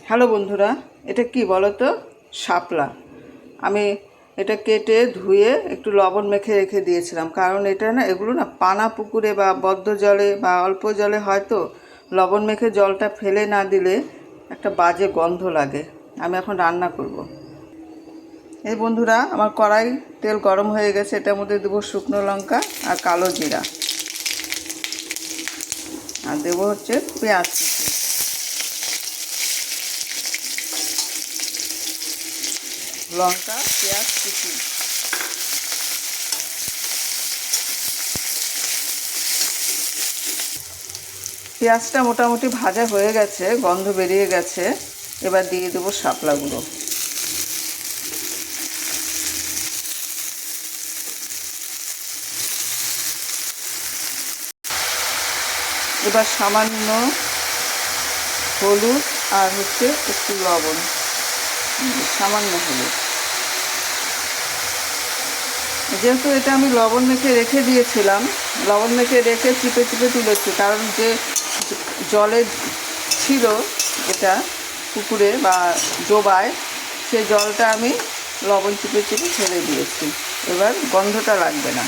Hello বন্ধুরা, এটা কি বলো তো? শাপলা। আমি এটা কেটে ধুয়ে একটু লবণ মেখে রেখে দিয়েছিলাম, কারণ এটা না, এগুলো না পানা পুকুরে বা বদ্ধ জলে বা অল্প জলে হয়তো লবণ মেখে জলটা ফেলে না দিলে একটা বাজে গন্ধ লাগে। আমি এখন রান্না করব। এই বন্ধুরা, আমার কড়াই তেল গরম হয়ে গেছে, এটার মধ্যে দেবো শুকনো লঙ্কা আর কালো জিরা, আর দেবো হচ্ছে পেঁয়াজ কুচি। লঙ্কা, পেঁয়াজ কুচি। পেঁয়াজটা মোটামুটি ভাজা হয়ে গেছে, গন্ধ বেরিয়ে গেছে। এবার দিয়ে দেবো শাপলাগুলো। এবার সামান্য হলুদ আর হচ্ছে একটু লবণ, সামান্য হলুদ। যেহেতু এটা আমি লবণ মেখে রেখে দিয়েছিলাম, লবণ মেখে রেখে চিপে চিপে তুলেছি, কারণ যে জলে ছিল এটা পুকুরে বা ডোবায়, সেই জলটা আমি লবণ চিপে চিপে ফেলে দিয়েছি। এবার গন্ধটা লাগবে না।